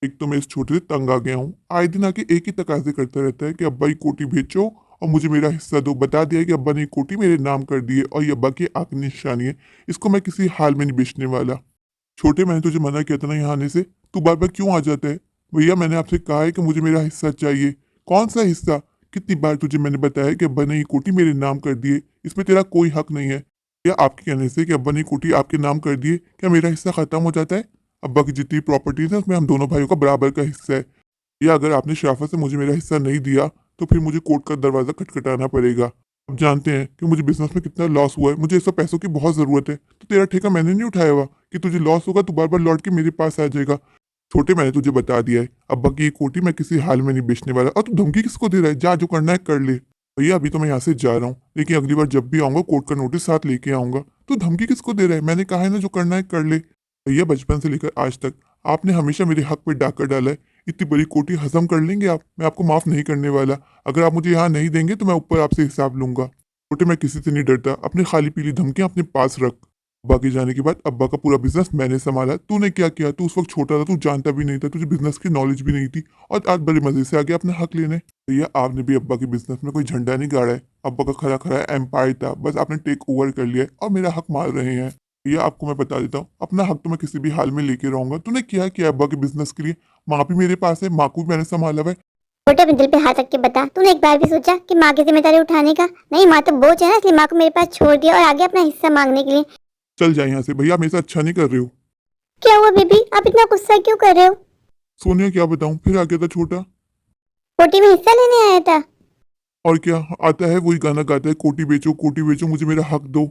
एक तो मैं इस छोटे से तंग आ गया हूँ। आए दिन आके एक ही तकाजे करता रहता है कि अब्बा ये कोठी बेचो और मुझे मेरा हिस्सा दो। बता दिया है कि अब्बा ने ये कोठी मेरे नाम कर दी है और ये अब्बा की आखिरी निशानी है। इसको मैं किसी हाल में नहीं बेचने वाला। छोटे, मैंने तुझे मना किया था ना यहाँ आने से, तू बार बार क्यों आ जाता है? भैया, मैंने आपसे कहा है कि मुझे मेरा हिस्सा चाहिए। कौन सा हिस्सा? कितनी बार तुझे मैंने बताया कि अब्बा ने ये कोठी मेरे नाम कर दी है, इसमें तेरा कोई हक नहीं है। क्या आपके कहने से कि अब्बा ने ये कोठी आपके नाम कर दी है, क्या मेरा हिस्सा खत्म हो जाता है? अब्बा की जितनी प्रॉपर्टीज है उसमें हम दोनों भाइयों का बराबर का हिस्सा है। या अगर आपने शराफत से मुझे मेरा हिस्सा नहीं दिया तो फिर मुझे कोर्ट का दरवाजा खटखटाना पड़ेगा। अब जानते हैं कि मुझे बिजनेस में कितना लॉस हुआ है, मुझे इस सब पैसों की बहुत ज़रूरत है, तो तेरा ठेका मैंने नहीं उठाया हुआ कि तुझे लॉस होगा तो बार बार लौट के मेरे पास आ जाएगा। छोटे, मैंने तुझे बता दिया है, अब्बा की ये कोठी मैं किसी हाल में नहीं बेचने वाला। और तू धमकी किसको दे रहा है? जा, जो करना है कर ले। भैया, अभी तो मैं यहाँ से जा रहा हूँ, लेकिन अगली बार जब भी आऊंगा कोर्ट का नोटिस साथ लेके आऊंगा। तू धमकी किसको दे रहा है? मैंने कहा है ना, जो करना है कर ले। भैया, बचपन से लेकर आज तक आपने हमेशा मेरे हक पे डाका डाला है। इतनी बड़ी कोठी हजम कर लेंगे आप? मैं आपको माफ नहीं करने वाला। अगर आप मुझे यहाँ नहीं देंगे तो मैं ऊपर आपसे हिसाब लूंगा। छोटे, मैं किसी से नहीं डरता। अपनी खाली पीली धमकियां अपने पास रख। अब्बा के जाने के बाद अब्बा का पूरा बिजनेस मैंने संभाला। तूने क्या किया? तू उस वक्त छोटा था, तू जानता भी नहीं था, तुझे बिजनेस की नॉलेज भी नहीं थी, और आज बड़े मजे से आ गया अपना हक लेने। भैया, आपने भी अब्बा के बिजनेस में कोई झंडा नहीं गाड़ा है। अब्बा का खरा खरा एम्पायर था, बस आपने टेक ओवर कर लिया है और मेरा हक मार रहे हैं। भैया, आपको मैं बता देता हूँ, अपना हक तो मैं किसी भी हाल में लेके रहूंगा। तूने क्या किया अब्बा के बिजनेस के लिए? माँ भी मेरे पास है, माँ को भी मैंने संभाला हुआ है। छोटे, अपने दिल पे हाथ रख के बता, तूने एक बार भी सोचा कि माँ की जिम्मेदारी उठाने का? नहीं, माँ तो बोझ है ना, इसलिए माँ को मेरे पास छोड़ दिया और आगे अपना हिस्सा मांगने के लिए। चल जाए यहाँ से भैया, मेरे से अच्छा नहीं कर रहे हो। क्या हुआ बेबी, आप इतना गुस्सा क्यों कर रहे हो? सोनिया, क्या बताऊँ, फिर आ गया था छोटा। पोटी में हिस्सा लेने आया था? और क्या आता है, वही गाना गाता है, कोटी बेचो मुझे मेरा हक दो।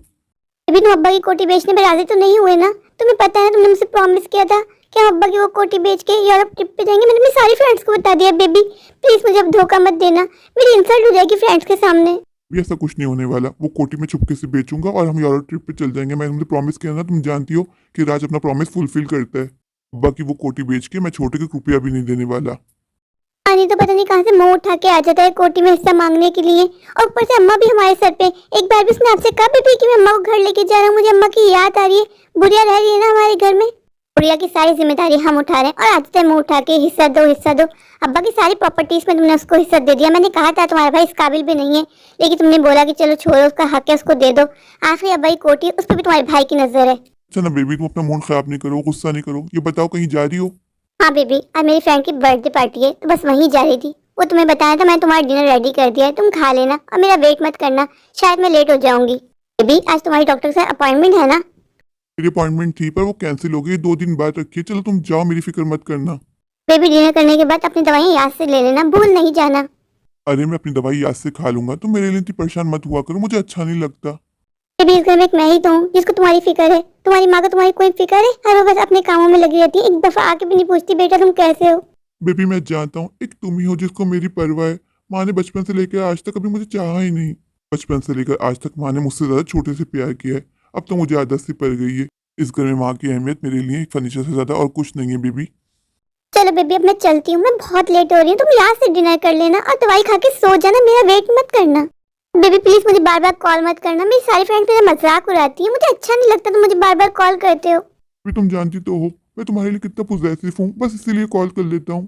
बेबी, तुम अब्बा की कोठी बेचने पे राजी तो नहीं हुए ना? तुम्हें पता है ना, तुमने मुझसे प्रॉमिस किया था कि हम अब्बा की वो कोठी बेच के यूरोप ट्रिप पे जाएंगे। मैंने अपनी सारी फ्रेंड्स को बता दिया। बेबी प्लीज मुझे अब धोखा मत देना, मेरी इंसल्ट हो जाएगी फ्रेंड्स के सामने। भी ऐसा कुछ नहीं होने वाला। वो कोटी में चुपके से बेचूंगा और हम यूरोप ट्रिप पे चल जाएंगे। मैंने तुमसे प्रॉमिस किया ना, तुम जानती हो कि राज अपना प्रॉमिस फुलफिल करता है। अब्बा की वो कोटी बेच के मैं छोटे को रुपया भी नहीं देने वाला। पानी तो पता नहीं कहाँ से मुंह उठा के आ जाता है कोठी में हिस्सा मांगने के लिए, और ऊपर से अम्मा भी हमारे सर पे। एक बार भी उसने आपसे कहा बेबी कि मैं अम्मा को घर लेके जा रहा हूँ, मुझे अम्मा की याद आ रही है? बुढ़िया रह रही है ना हमारे घर में। बुढ़िया की सारी जिम्मेदारी हम उठा रहे हैं और आज तक मुंह उठा के हिस्सा दो हिस्सा दो। अब्बा की सारी प्रॉपर्टीज में तुमने उसको हिस्सा दे दिया। मैंने कहा था तुम्हारा भाई इस काबिल भी नहीं है, लेकिन तुमने बोला कि चलो छोड़ो, उसका हक है, उसको दे दो। आखिर अब्बा की कोठी, उस पर भी तुम्हारे भाई की नजर है। अच्छा ना बेबी, तुम अपना मूड खराब नहीं करो, गुस्सा नहीं करो। ये बताओ, कहीं जा रही हो? हाँ बेबी, आज मेरी फ्रेंड की बर्थडे पार्टी है, तो बस वहीं जा रही थी। वो तुम्हें बताया था, मैं तुम्हारा डिनर रेडी कर दिया है, तुम खा लेना और मेरा वेट मत करना, शायद मैं लेट हो जाऊंगी। बेबी, आज तुम्हारी डॉक्टर से अपॉइंटमेंट है ना? मेरी अपॉइंटमेंट थी पर वो कैंसिल हो गई, 2 दिन बाद रखिए। चलो तुम जाओ, मेरी फिक्र मत करना। बेबी, डिनर करने के बाद अपनी दवाइयाँ याद से ले लेना, भूल नहीं जाना। अरे, मैं अपनी दवाई याद से खा लूंगा, तुम मेरे लिए इतनी परेशान मत हुआ करो, मुझे अच्छा नहीं लगता। बेबी, इस घर में एक मैं ही तो हूँ जिसको तुम्हारी फिक्र है। तुम्हारी माँ को तुम्हारी कोई फिक्र है? हर वो बस अपने कामों में लगी रहती है, एक दफा आके भी नहीं पूछती बेटा तुम कैसे हो। बेबी, मैं जानता हूँ एक तुम ही हो जिसको मेरी परवाह है। माँ ने बचपन से लेकर आज तक कभी मुझे चाहा ही नहीं। बचपन से लेकर आज तक माँ ने मुझसे ज्यादा छोटे से प्यार किया है। अब तो मुझे आदत सी पड़ गई है। इस घर में माँ की अहमियत मेरे लिए एक फर्नीचर से ज्यादा और कुछ नहीं है बेबी। चलो बेबी, अब मैं चलती हूँ, मैं बहुत लेट हो रही हूँ। तुम याद से डिनर कर लेना और दवाई खा के सो जाना, मेरा वेट मत करना। बेबी प्लीज मुझे बार बार कॉल मत करना, मेरी सारी फ्रेंड्स मेरा मजाक उड़ाती है, मुझे अच्छा नहीं लगता तुम मुझे बार बार कॉल करते हो। भी तुम जानती तो हो मैं तुम्हारे लिए कितना पोजेसिव हूँ, बस इसीलिए कॉल कर लेता हूँ।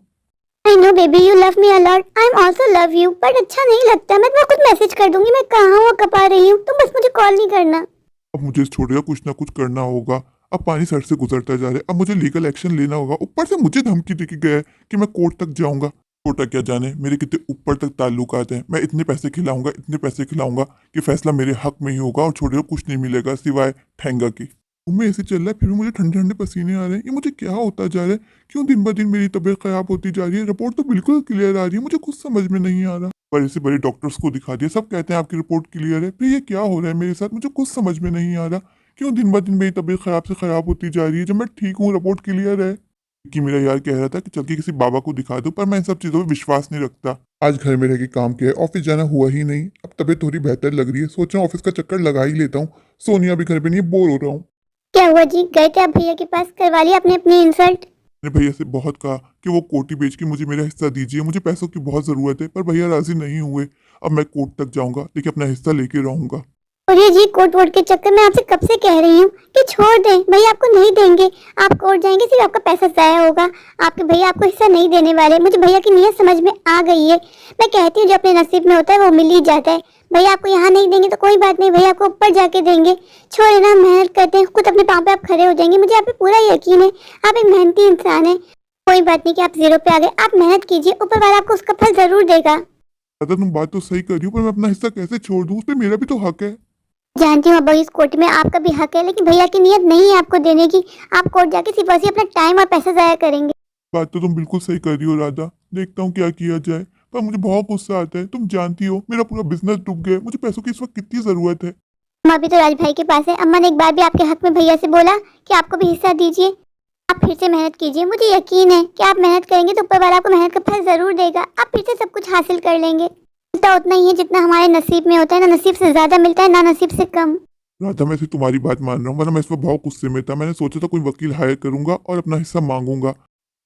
I know baby, you love me a lot, I am also love you, but अच्छा नहीं लगता। मैं तुम्हें खुद मैसेज कर दूंगी मैं कहाँ हूँ, कब आ रही हूँ, तुम बस मुझे कॉल नहीं करना। अब मुझे इस छोटे का कुछ ना कुछ करना होगा। अब पानी सर से गुजरता जा रहा है, अब मुझे लीगल एक्शन लेना होगा। ऊपर से मुझे धमकी देके गया है कि मैं कोर्ट तक जाऊंगा। छोटा क्या जाने मेरे कितने ऊपर तक ताल्लुकात हैं। मैं इतने पैसे खिलाऊंगा, इतने पैसे खिलाऊंगा कि फैसला मेरे हक में ही होगा और छोटे को कुछ नहीं मिलेगा सिवाय ठेंगा की। में ऐसे चल रहा है, फिर भी मुझे ठंडे ठंडे पसीने आ रहे हैं। ये मुझे क्या होता जा रहा है? क्यों दिन ब दिन मेरी तबीयत खराब होती जा रही है? रिपोर्ट तो बिल्कुल क्लियर आ रही है, मुझे कुछ समझ में नहीं आ रहा। बड़े से बड़े डॉक्टर्स को दिखा दिया, सब कहते हैं आपकी रिपोर्ट क्लियर है, फिर ये क्या हो रहा है मेरे साथ? मुझे कुछ समझ में नहीं आ रहा। क्यों दिन ब दिन मेरी तबीयत खराब से खराब होती जा रही है, जब मैं ठीक हूँ, रिपोर्ट क्लियर है। कि मेरा यार कह रहा था कि चल के किसी बाबा को दिखा दो, पर मैं इन सब चीज़ों पर विश्वास नहीं रखता। आज घर में रह के काम किया है, ऑफिस जाना हुआ ही नहीं। अब तबीयत थोड़ी बेहतर लग रही है, सोच रहा हूँ ऑफिस का चक्कर लगा ही लेता हूँ। सोनिया भी घर पे नहीं है, बोर हो रहा हूँ। क्या हुआ जी, गए थे आप भैया के पास, करवा लिया आपने अपनी इंसल्ट? मैंने भैया से बहुत कहा कि वो कोठी बेच के मुझे मेरा हिस्सा दीजिए, मुझे पैसों की बहुत ज़रूरत है, पर भैया राजी नहीं हुए। अब मैं कोर्ट तक जाऊंगा, लेकिन अपना हिस्सा लेके रहूंगा। और ये जी कोर्ट वोट के चक्कर में आपसे कब से कह रही हूँ कि छोड़ दें, भैया आपको नहीं देंगे। आप कोर्ट जाएंगे सिर्फ आपका पैसा जाया होगा। आपके भैया आपको हिस्सा नहीं देने वाले। मुझे भैया की नीयत समझ में आ गई है। मैं कहती हूँ जो अपने नसीब में होता है वो मिल ही जाता है। भैया आपको यहाँ नहीं देंगे तो कोई बात नहीं, भैया आपको ऊपर जाके देंगे। छोड़े ना, मेहनत करते हैं, खुद अपने पाँव पे आप खड़े हो जाएंगे। मुझे आप पे पूरा यकीन है, आप एक मेहनती इंसान है। कोई बात नहीं कि आप जीरो पे आ गए, आप मेहनत कीजिए, ऊपर वाला आपको उसका फल जरूर देगा। राधा तुम बात तो सही कर रही हो, पर मैं अपना हिस्सा कैसे छोड़ दूँ? उस पर मेरा भी तो हक है। जानती हूँ अब्बा, इस कोर्ट में आपका भी हक है, लेकिन भैया की नीयत नहीं है आपको देने की। आप कोर्ट जाके सिर्फ वैसे अपना टाइम और पैसा जाया करेंगे। बात तो तुम बिल्कुल सही कर रही हो राधा, देखता हूँ क्या किया जाए। पर मुझे बहुत गुस्सा आता है। तुम जानती हो मेरा पूरा बिजनेस डूब गया है। मुझे पैसों की इस वक्त कितनी जरूरत है। अम्मा भी तो राज भाई के पास है। अम्मा ने एक बार भी आपके हक में भैया से बोला कि आपको भी हिस्सा दीजिए। आप फिर से मेहनत कीजिए, मुझे यकीन है कि आप मेहनत करेंगे तो ऊपर वाला आपको मेहनत का फल जरूर देगा। आप फिर से सब कुछ हासिल कर लेंगे। मिलता उतना ही है जितना हमारे नसीब में होता है, ना नसीब से ज्यादा मिलता है ना नसीब से कम। राधा मैं सिर्फ तुम्हारी बात मान रहा हूँ, वरना मैं इस वक्त बहुत गुस्से में था। मैंने सोचा था कोई वकील हायर करूंगा और अपना हिस्सा मांगूंगा।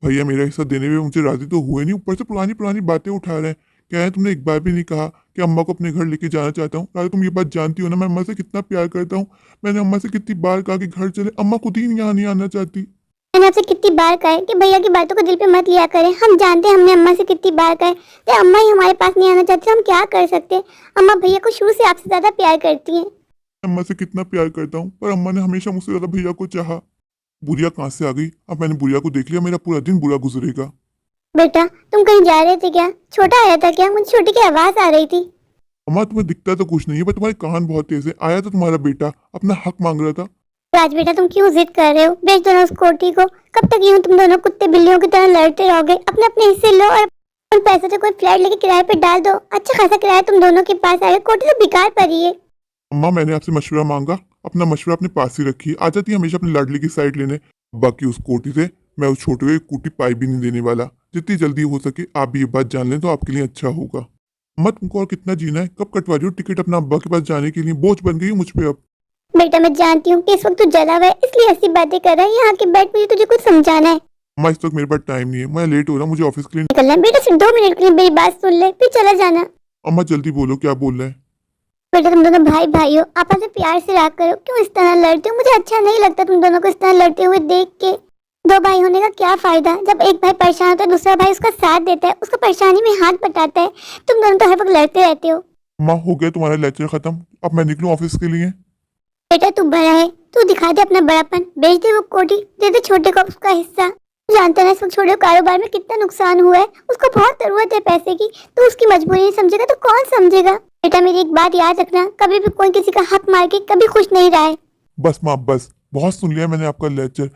भैया मेरा हिस्सा देने में मुझे राजी तो हुए नहीं, ऊपर से पुरानी पुरानी बातें उठा रहे हैं। क्या है, तुमने एक बार भी नहीं कहा कि अम्मा को अपने घर लेके जाना चाहता हूँ। राधा तुम ये बात जानती हो ना, मैं अम्मा से कितना प्यार करता हूँ। मैंने अम्मा से कितनी बार कहा कि घर चले, अम्मा खुद ही यहाँ नहीं आना चाहती। मैंने आपसे कितनी बार कहा है कि भैया की बातों को दिल पे मत लिया करें। हम जानते हैं, हमने अम्मा से कितनी बार कहा है। जब अम्मा ही हमारे पास नहीं आना चाहती हम क्या कर सकते हैं। अम्मा भैया को शुरू से आपसे ज्यादा प्यार करती हैं। अम्मा से कितना प्यार करता हूँ, पर अम्मा ने हमेशा मुझसे ज्यादा भैया को चाहा। बुढ़िया कहाँ से आ गई? अब मैंने बुढ़िया को देख लिया, मेरा पूरा दिन बुरा गुजरेगा। बेटा तुम कहीं जा रहे थे क्या? छोटा आया था क्या? मुझे छोटी की आवाज आ रही थी। अम्मा तुम्हें दिखता तो कुछ नहीं है, पर तुम्हारे कान बहुत तेज है। आया तो तुम्हारा बेटा अपना हक मांग रहा था। राज बेटा तुम क्यों जिद कर रहे हो? बेच दो ना उस कोठी को। कब तक यूं तुम दोनों कुत्ते बिल्लियों की तरह लड़ते रहोगे? अपने अपने हिस्से लो और उन पैसों से कोई फ्लैट लेके किराए पे डाल दो। अच्छा खासा किराया तुम दोनों के पास आएगा। कोठी तो बेकार पड़ी है। अम्मा मैंने आपसे मशवरा मांगा, अपना मशवरा अपने पास ही रखिए। आ जाती है हमेशा अपनी लाडली की साइड लेने। बाकी उस कोटी से मैं उस छोटे को एक कूटी पाई भी नहीं देने वाला। जितनी जल्दी हो सके आप भी ये बात जान लें तो आपके लिए अच्छा होगा। अम्मा तुमको और कितना जीना है? कब कटवा रही हो टिकट अपना अब्बा के पास जाने के लिए? बोझ बन गई हो मुझ पे अब। बेटा मैं जानती हूँ कि इस वक्त तू जला हुआ है, इसलिए ऐसी बातें कर रहा है। यहाँ के बैठ, मुझे तुझे कुछ समझाना है। अम्मा इस वक्त मेरे पास टाइम नहीं है, मैं लेट हो रहा हूँ, मुझे ऑफिस के लिए। निकलना है बेटा, सिर्फ 2 मिनट के लिए मेरी बात सुन ले फिर चला जाना। अम्मा जल्दी बोलो क्या बोल रहे हैं। बेटा तुम दोनों भाई भाई हो, आपस में प्यार से रहा करो। क्यों इस तरह लड़ते हो? मुझे अच्छा नहीं लगता तुम दोनों को इस तरह लड़ते हुए देख के। दो भाई होने का क्या फायदा? जब एक भाई परेशान होता है दूसरा भाई उसका साथ देता है, उसको परेशानी में हाथ बटाता है। तुम दोनों तो हर वक्त लड़ते रहते हो। अम्मा हो गया तुम्हारा लेक्चर खत्म, अब मैं निकलूं ऑफिस के लिए। बेटा तू बड़ा है, तू दिखा दे अपना बड़ापन। बेच दे वो कोठी, दे दे छोटे को उसका हिस्सा। तू जानता है ना इस वक्त छोटे को कारोबार में कितना नुकसान हुआ है। उसको बहुत जरूरत है पैसे की, तो उसकी मजबूरी नहीं समझेगा तो कौन समझेगा? बेटा मेरी एक बात याद रखना, कभी भी कोई किसी का हक मार के कभी खुश नहीं रहा है। बस माँ बस, बहुत सुन लिया मैंने आपका लेक्चर।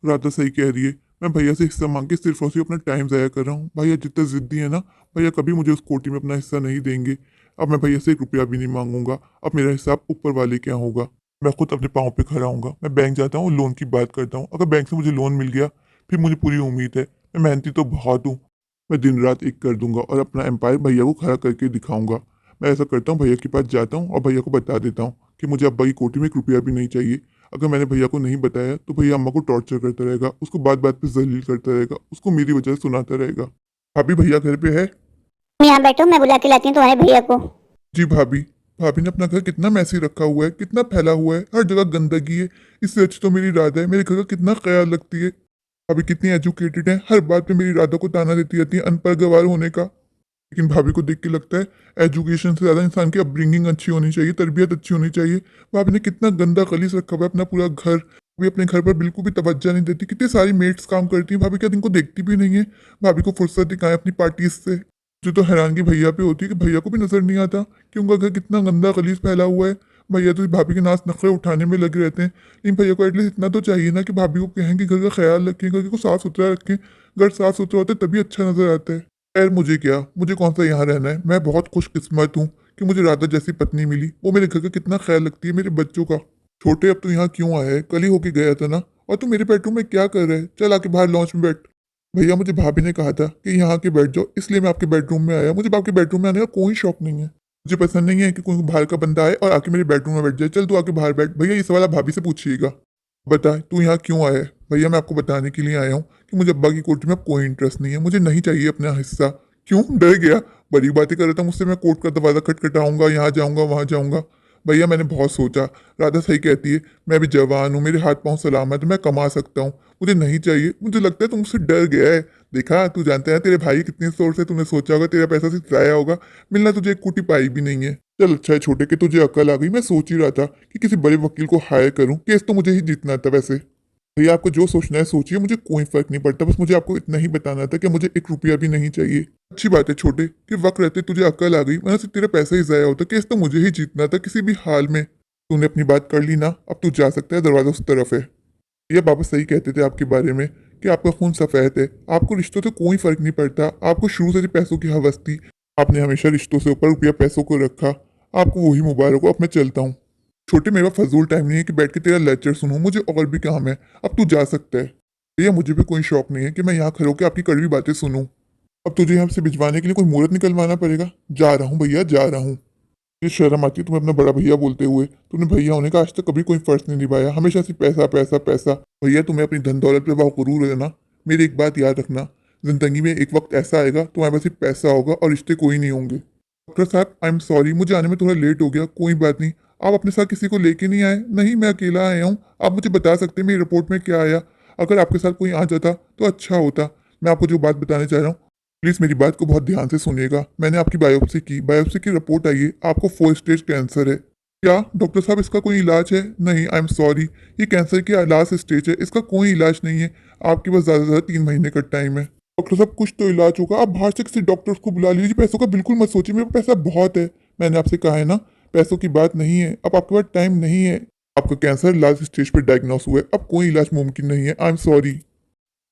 राधा सही कह रही है, मैं भैया से हिस्सा मांग के सिर्फ और सिर्फ अपना टाइम ज़ाया कर रहा हूँ। भैया जितना जिद्दी है ना, भैया कभी मुझे उस कोटी में अपना हिस्सा नहीं देंगे। अब मैं भैया से 1 रुपया भी नहीं मांगूंगा। अब मेरा हिसाब ऊपर वाले क्या होगा। मैं खुद अपने पाँव पे खड़ा हूँगा। मैं बैंक जाता हूँ, लोन की बात करता हूँ। अगर बैंक से मुझे लोन मिल गया फिर मुझे पूरी उम्मीद है। मैं मेहनती तो बहुत हूँ, मैं दिन रात एक कर दूंगा और अपना एम्पायर भैया को खड़ा करके दिखाऊंगा। मैं ऐसा करता हूँ, भैया के पास जाता हूँ और भैया को बता देता हूँ कि मुझे अब्बा की कोठी में 1 रुपया भी नहीं चाहिए। अगर मैंने भैया को नहीं बताया तो भैया अम्मा को टॉर्चर करता रहेगा, उसको बात बात पे जलील करता रहेगा, उसको मेरी वजह से सुनाता रहेगा। भाभी भैया घर पे है? तुम यहाँ बैठो, मैं बुला के लाती हूँ तुम्हारे भैया को। जी भाभी। भाभी ने अपना घर कितना मैसी रखा हुआ है, कितना फैला हुआ है, हर जगह गंदगी है। इससे अच्छी तो मेरी राधा है, मेरे घर का कितना ख्याल रखती है। भाभी कितनी एजुकेटेड है, हर बात पे मेरी राधा को ताना देती रहती है अनपढ़ गवार होने का। लेकिन भाभी को देख के लगता है एजुकेशन से ज़्यादा इंसान की अपब्रिंगिंग अच्छी होनी चाहिए, तरबियत अच्छी होनी चाहिए। भाभी ने कितना गंदा खलीस रखा हुआ है अपना पूरा घर। भाभी अपने घर पर बिल्कुल भी तवज्जो नहीं देती। कितनी सारी मेट्स काम करती हैं, भाभी क्या इनको देखती भी नहीं है? भाभी को फुर्सत दिखाएं अपनी पार्टीज से। मुझे तो हैरानगी भैया पे होती है कि भैया को भी नजर नहीं आता कि उनका घर कितना गंदा खलीस फैला हुआ है। भैया तो भाभी के नाच नखरे उठाने में लगे रहते हैं, लेकिन भैया को एटलीस्ट इतना तो चाहिए ना कि भाभी को कहें कि घर का ख्याल रखें, घर को साफ सुथरा रखें। घर साफ सुथरा होता है तभी अच्छा नजर आता है। खैर मुझे क्या, मुझे कौन सा यहाँ रहना है। मैं बहुत खुशकिस्मत हूँ कि मुझे राधा जैसी पत्नी मिली। वो मेरे घर का कितना ख्याल रखती है, मेरे बच्चों का। छोटे अब तू यहाँ क्यों आया है? कल ही होके गया था ना। और तू मेरे बेडरूम में क्या कर रहा है? चल आके बाहर लॉन्च में बैठ। भैया मुझे भाभी ने कहा था कि यहाँ आके बैठ जाओ, इसलिए मैं आपके बेडरूम में आया। मुझे आपके बेडरूम में आने का कोई शौक नहीं है। मुझे पसंद नहीं है कि कोई बाहर का बंदा आए और आके मेरे बेडरूम में बैठ जाए। चल तू आके बाहर बैठ। भैया ये सवाल आप भाभी से पूछिएगा। बता तू यहाँ क्यों आया है? भैया मैं आपको बताने के लिए आया हूँ कि मुझे अब्बा की कोर्ट में अब कोई इंटरेस्ट नहीं है। मुझे नहीं चाहिए अपना हिस्सा। क्यों डर गया? बड़ी बातें कर रहा था मुझसे, मैं कोर्ट का दरवाजा खटखटाऊंगा, यहाँ जाऊंगा वहाँ जाऊंगा। भैया मैंने बहुत सोचा, राधा सही कहती है, मैं भी जवान हूँ, मेरे हाथ पांव सलामत है, मैं कमा सकता हूँ, मुझे नहीं चाहिए। मुझे लगता है तुम मुझसे डर गया है। देखा, तू जानता है तेरे भाई कितनी सोर्स है, तूने सोचा होगा तेरा पैसा सिर्फ जाया होगा, मिलना तुझे एक कोटी पाई भी नहीं है। चल अच्छा है छोटे कि तुझे अकल आ गई। मैं सोच ही रहा था कि किसी बड़े वकील को हायर करूं, केस तो मुझे ही जीतना था वैसे। भैया आपको जो सोचना है सोचिए, मुझे कोई फर्क नहीं पड़ता, बस मुझे आपको इतना ही बताना था कि मुझे 1 रुपया भी नहीं चाहिए। अच्छी बात है छोटे कि वक्त रहते तुझे अकल आ गई, वरना से तेरा पैसा ही जाया होता, केस तो मुझे ही जीतना था किसी भी हाल में। तूने अपनी बात कर ली ना, अब तू जा सकता है, दरवाजा उस तरफ है। ये बाबा सही कहते थे आपके बारे में कि आपका खून सफ़ेद है, आपको रिश्तों से कोई फर्क नहीं पड़ता, आपको शुरू से पैसों की हवस थी, आपने हमेशा रिश्तों से ऊपर रुपया पैसों को रखा, आपको वही मुबारक हो। अब मैं चलता हूँ छोटे, मेरा फजूल टाइम नहीं है कि बैठ के तेरा लेक्चर सुनूं, मुझे और भी काम है। अब तू जा सकता है। भैया मुझे भी कोई शौक नहीं है कि मैं यहाँ खड़े होकर आपकी कड़वी बातें सुनूं। अब तुझे यहाँ से भिजवाने के लिए कोई मुहूर्त निकलवाना पड़ेगा। जा रहा हूँ भैया, जा रहा हूँ। मुझे शर्म आती है तुम्हें अपना बड़ा भैया बोलते हुए। तूने भैया होने का आज तक कभी कोई फर्ज नहीं निभाया, हमेशा सिर्फ पैसा पैसा पैसा। भैया तुम्हें अपनी धन दौलत पे बहुत गुरूर है ना। मेरी एक बात याद रखना, जिंदगी में एक वक्त ऐसा आएगा तुम्हारे पास सिर्फ पैसा होगा और रिश्ते कोई नहीं होंगे। डॉक्टर साहब आई एम सॉरी, मुझे आने में थोड़ा लेट हो गया। कोई बात नहीं, आप अपने साथ किसी को लेके नहीं आए? नहीं, मैं अकेला आया हूँ। आप मुझे बता सकते हैं मेरी रिपोर्ट में क्या आया? अगर आपके साथ कोई आ जाता तो अच्छा होता। मैं आपको जो बात बताने चाह रहा हूँ, प्लीज़ मेरी बात को बहुत ध्यान से सुनिएगा। मैंने आपकी बायोप्सी की, बायोप्सी की रिपोर्ट आई है, आपको 4 स्टेज कैंसर है। क्या डॉक्टर साहब इसका कोई इलाज है? नहीं, आई एम सॉरी, ये कैंसर की लास्ट स्टेज है, इसका कोई इलाज नहीं है। आपके पास ज़्यादा से ज़्यादा 3 महीने का टाइम है। डॉक्टर साहब कुछ तो इलाज होगा, आप बाहर से किसी डॉक्टर्स को बुला लीजिए। पैसों का बिल्कुल मत सोचिए, मेरे पास पैसा बहुत है। मैंने आपसे कहा है ना, पैसों की बात नहीं है। अब आपके पास टाइम नहीं है। आपका कैंसर लास्ट स्टेज पर डायग्नोस हुआ है, अब कोई इलाज मुमकिन नहीं है। आई एम सॉरी,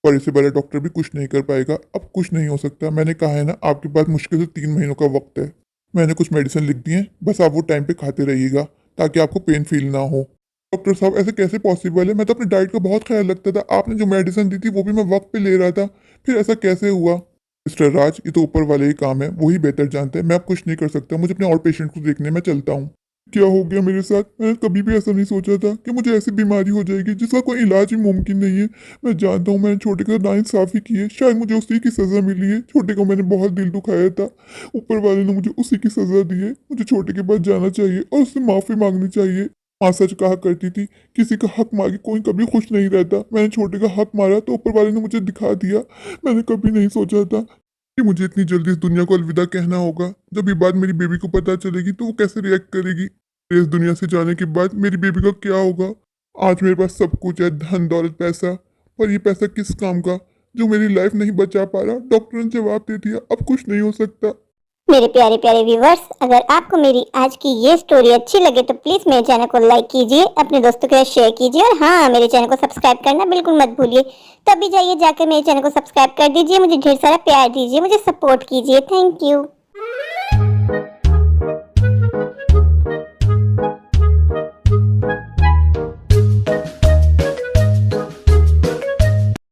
पर इससे बड़ा डॉक्टर भी कुछ नहीं कर पाएगा। अब कुछ नहीं हो सकता। मैंने कहा है ना, आपके पास मुश्किल से 3 महीनों का वक्त है। मैंने कुछ मेडिसिन लिख दी है, बस आप वो टाइम पे खाते रहिएगा ताकि आपको पेन फील ना हो। डॉक्टर साहब ऐसे कैसे पॉसिबल है? मैं तो अपनी डाइट का बहुत ख्याल रखता था, आपने जो मेडिसिन दी थी वो भी मैं वक्त पे ले रहा था, फिर ऐसा कैसे हुआ? मिस्टर राज, ये तो ऊपर वाले ही काम है, वही बेहतर जानते हैं, मैं अब कुछ नहीं कर सकता। मुझे अपने और पेशेंट को देखने, मैं चलता हूँ। क्या हो गया मेरे साथ? मैंने कभी भी ऐसा नहीं सोचा था कि मुझे ऐसी बीमारी हो जाएगी जिसका कोई इलाज ही मुमकिन नहीं है। मैं जानता हूँ मैंने छोटे का नाइंसाफ़ी की है, शायद मुझे उसी की सज़ा मिली है। छोटे को मैंने बहुत दिल दुखाया था, ऊपर वाले ने मुझे उसी की सज़ा दी है। मुझे छोटे के पास जाना चाहिए और उससे माफ़ी मांगनी चाहिए। माँ सच कहा करती थी, किसी का हक मांगे कोई कभी खुश नहीं रहता। मैंने छोटे का हक मारा तो ऊपर वाले ने मुझे दिखा दिया। मैंने कभी नहीं सोचा था कि मुझे इतनी जल्दी इस दुनिया को अलविदा कहना होगा। जब ये बात मेरी बेबी को पता चलेगी तो वो कैसे रिएक्ट करेगी? इस दुनिया से जाने के बाद मेरी बेबी का क्या होगा? आज मेरे पास सब कुछ है, धन दौलत पैसा, पर ये पैसा किस काम का जो मेरी लाइफ नहीं बचा पा रहा? डॉक्टर ने जवाब दे दिया, अब कुछ नहीं हो सकता। मेरे प्यारे प्यारे व्यूवर्स, अगर आपको मेरी आज की ये स्टोरी अच्छी लगे तो प्लीज़ मेरे चैनल को लाइक कीजिए, अपने दोस्तों के साथ शेयर कीजिए और हाँ, मेरे चैनल को सब्सक्राइब करना बिल्कुल मत भूलिए। तभी जाइए जाकर मेरे चैनल को सब्सक्राइब कर दीजिए, मुझे ढेर सारा प्यार दीजिए, मुझे सपोर्ट कीजिए। Thank you.